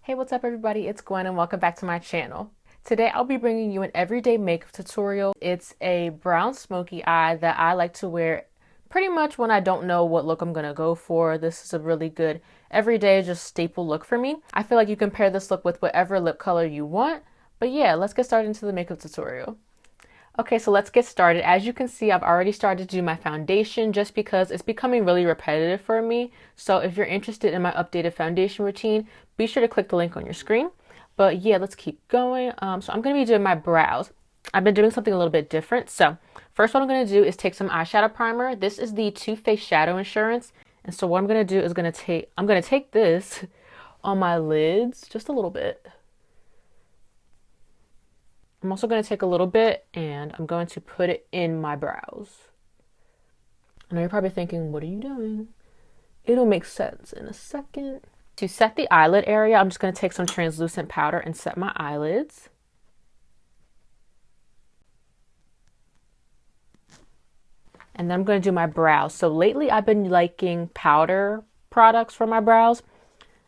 Hey, what's up everybody? It's Gwen and welcome back to my channel. Today I'll be bringing you an everyday makeup tutorial. It's a brown smoky eye that I like to wear pretty much when I don't know what look I'm gonna go for. This is a really good everyday just staple look for me. I feel like you can pair this look with whatever lip color you want. But yeah, let's get started into the makeup tutorial. Okay, so let's get started. As you can see, I've already started to do my foundation just because it's becoming really repetitive for me. So if you're interested in my updated foundation routine, be sure to click the link on your screen. But yeah, let's keep going. So I'm going to be doing my brows. I've been doing something a little bit different. So first what I'm going to do is take some eyeshadow primer. This is the Too Faced Shadow Insurance. And so what I'm going to do is I'm going to take this on my lids just a little bit. I'm also going to take a little bit and I'm going to put it in my brows. I know you're probably thinking, what are you doing? It'll make sense in a second. To set the eyelid area, I'm just going to take some translucent powder and set my eyelids. And then I'm going to do my brows. So lately I've been liking powder products for my brows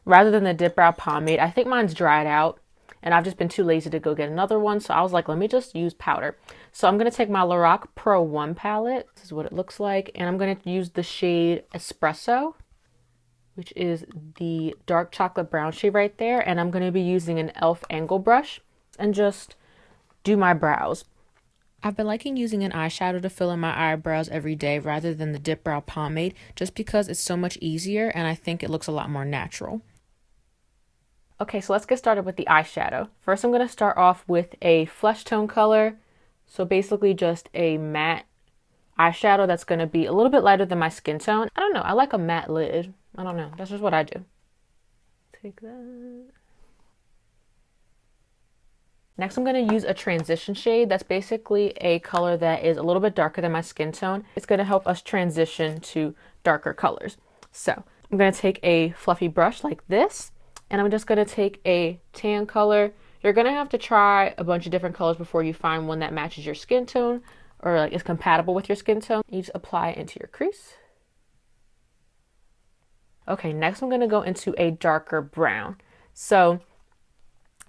rather than the dip brow pomade. I think mine's dried out. And I've just been too lazy to go get another one. So I was like, let me just use powder. So I'm going to take my LORAC Pro 1 palette. This is what it looks like. And I'm going to use the shade Espresso, which is the dark chocolate brown shade right there. And I'm going to be using an e.l.f. angle brush and just do my brows. I've been liking using an eyeshadow to fill in my eyebrows every day rather than the dip brow pomade, just because it's so much easier and I think it looks a lot more natural. Okay, so let's get started with the eyeshadow. First, I'm going to start off with a flesh tone color. So basically just a matte eyeshadow that's going to be a little bit lighter than my skin tone. I don't know. I like a matte lid. I don't know. That's just what I do. Take that. Next, I'm going to use a transition shade. That's basically a color that is a little bit darker than my skin tone. It's going to help us transition to darker colors. So I'm going to take a fluffy brush like this. And I'm just going to take a tan color. You're going to have to try a bunch of different colors before you find one that matches your skin tone or like is compatible with your skin tone. You just apply it into your crease. Okay, next I'm going to go into a darker brown. So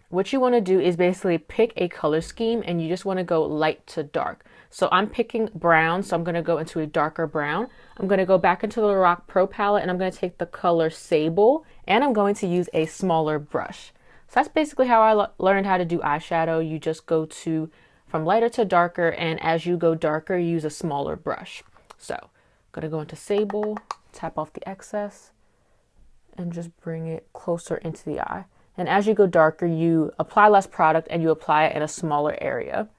what you want to do is basically pick a color scheme and you just want to go light to dark. So I'm picking brown, so I'm going to go into a darker brown. I'm going to go back into the LORAC Pro palette and I'm going to take the color Sable and I'm going to use a smaller brush. So that's basically how I learned how to do eyeshadow. You just go from lighter to darker, and as you go darker, use a smaller brush. So I'm going to go into Sable, tap off the excess, and just bring it closer into the eye. And as you go darker, you apply less product and you apply it in a smaller area.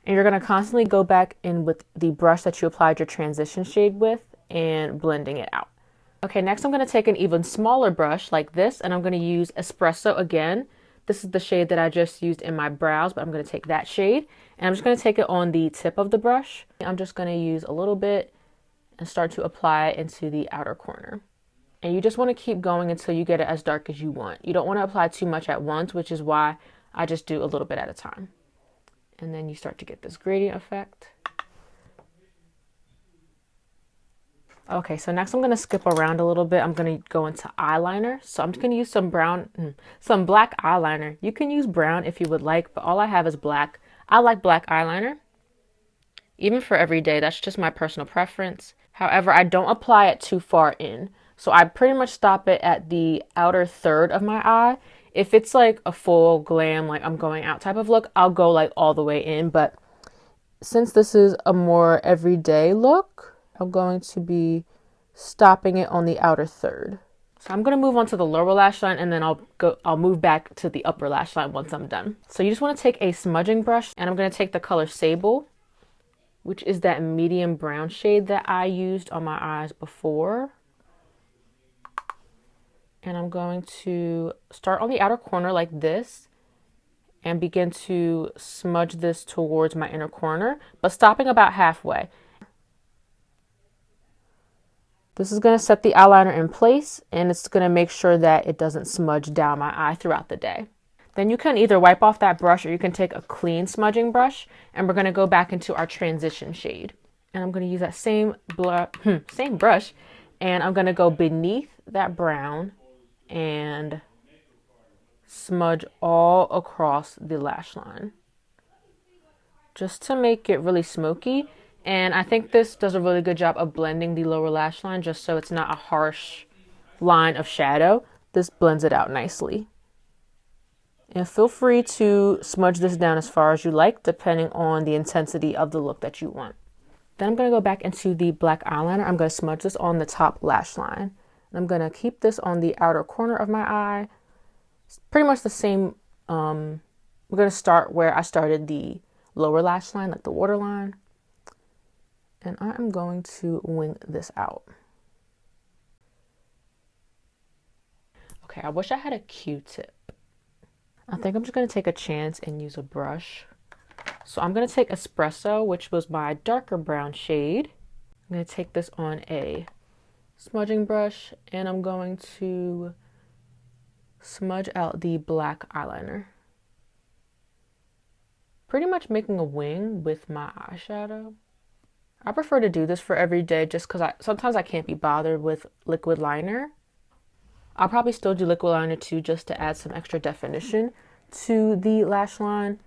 And you're going to constantly go back in with the brush that you applied your transition shade with and blending it out. Okay, next I'm going to take an even smaller brush like this and I'm going to use Espresso again. This is the shade that I just used in my brows, but I'm going to take that shade and I'm just going to take it on the tip of the brush. I'm just going to use a little bit and start to apply it into the outer corner. And you just want to keep going until you get it as dark as you want. You don't want to apply too much at once, which is why I just do a little bit at a time. And then you start to get this gradient effect. Okay, so next I'm going to skip around a little bit. I'm going to go into eyeliner. So I'm just going to use some black eyeliner. You can use brown if you would like, but all I have is black. I like black eyeliner. Even for every day, that's just my personal preference. However, I don't apply it too far in. So I pretty much stop it at the outer third of my eye. If it's like a full glam, like I'm going out type of look, I'll go like all the way in. But since this is a more everyday look, I'm going to be stopping it on the outer third. So I'm going to move on to the lower lash line and then I'll move back to the upper lash line once I'm done. So you just want to take a smudging brush and I'm going to take the color Sable, which is that medium brown shade that I used on my eyes before. And I'm going to start on the outer corner like this and begin to smudge this towards my inner corner, but stopping about halfway. This is going to set the eyeliner in place and it's going to make sure that it doesn't smudge down my eye throughout the day. Then you can either wipe off that brush or you can take a clean smudging brush and we're going to go back into our transition shade. And I'm going to use that same brush and I'm going to go beneath that brown and smudge all across the lash line, just to make it really smoky. And I think this does a really good job of blending the lower lash line, just so it's not a harsh line of shadow. This blends it out nicely. And feel free to smudge this down as far as you like, depending on the intensity of the look that you want. Then I'm going to go back into the black eyeliner. I'm going to smudge this on the top lash line. And I'm going to keep this on the outer corner of my eye. It's pretty much the same. We're going to start where I started the lower lash line, like the waterline. And I am going to wing this out. Okay, I wish I had a Q-tip. I think I'm just going to take a chance and use a brush. So I'm going to take Espresso, which was my darker brown shade. I'm going to take this on a smudging brush, and I'm going to smudge out the black eyeliner. Pretty much making a wing with my eyeshadow. I prefer to do this for every day just because sometimes I can't be bothered with liquid liner. I'll probably still do liquid liner too, just to add some extra definition to the lash line.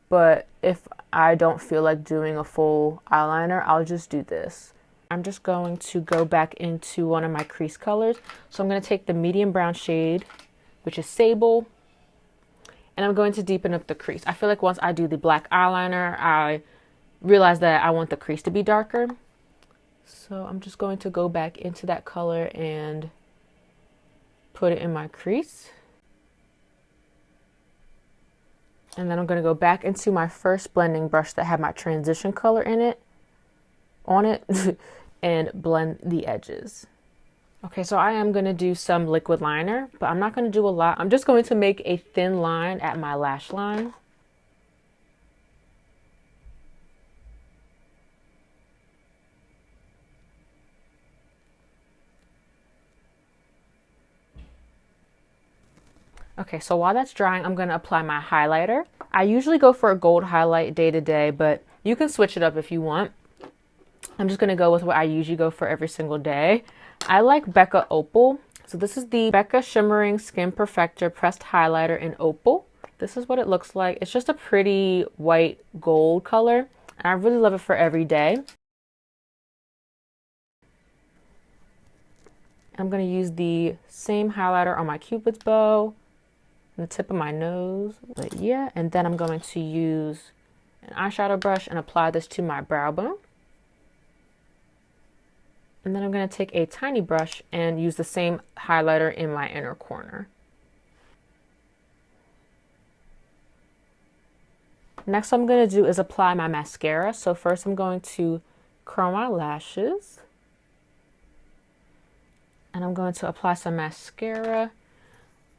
But if I don't feel like doing a full eyeliner, I'll just do this. I'm just going to go back into one of my crease colors. So I'm going to take the medium brown shade, which is Sable, and I'm going to deepen up the crease. I feel like once I do the black eyeliner, I realize that I want the crease to be darker. So I'm just going to go back into that color and put it in my crease. And then I'm going to go back into my first blending brush that had my transition color in it, and blend the edges. Okay, so I am going to do some liquid liner, but I'm not going to do a lot. I'm just going to make a thin line at my lash line. Okay, so while that's drying, I'm going to apply my highlighter. I usually go for a gold highlight day to day, but you can switch it up if you want. I'm just going to go with what I usually go for every single day. I like Becca Opal. So this is the Becca Shimmering Skin Perfector Pressed Highlighter in Opal. This is what it looks like. It's just a pretty white gold color, and I really love it for every day. I'm going to use the same highlighter on my Cupid's bow, the tip of my nose, but yeah, and then I'm going to use an eyeshadow brush and apply this to my brow bone. And then I'm going to take a tiny brush and use the same highlighter in my inner corner. Next what I'm going to do is apply my mascara. So first I'm going to curl my lashes. And I'm going to apply some mascara.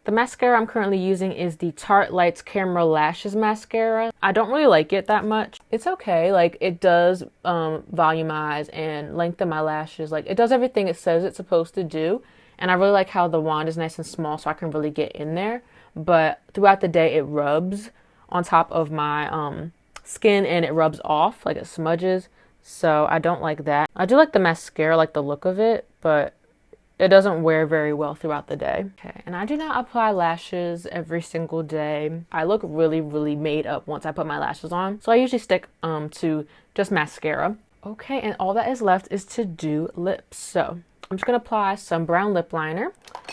The mascara I'm currently using is the Tarte Lights Camera Lashes Mascara. I don't really like it that much. It's okay, like it does volumize and lengthen my lashes. Like it does everything it says it's supposed to do. And I really like how the wand is nice and small so I can really get in there. But throughout the day it rubs on top of my skin and it rubs off, like it smudges. So I don't like that. I do like the mascara, like the look of it, but it doesn't wear very well throughout the day. Okay, and I do not apply lashes every single day. I look really, really made up once I put my lashes on. So I usually stick to just mascara. Okay, and all that is left is to do lips. So I'm just gonna apply some brown lip liner,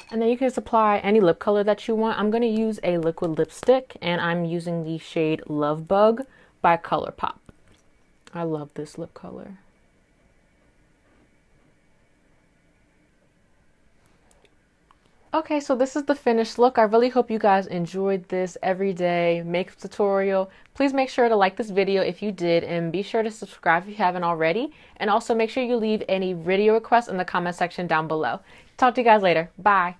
and then you can just apply any lip color that you want. I'm gonna use a liquid lipstick, and I'm using the shade Lovebug by ColourPop. I love this lip color. Okay, so this is the finished look. I really hope you guys enjoyed this everyday makeup tutorial. Please make sure to like this video if you did, and be sure to subscribe if you haven't already. And also make sure you leave any video requests in the comment section down below. Talk to you guys later. Bye.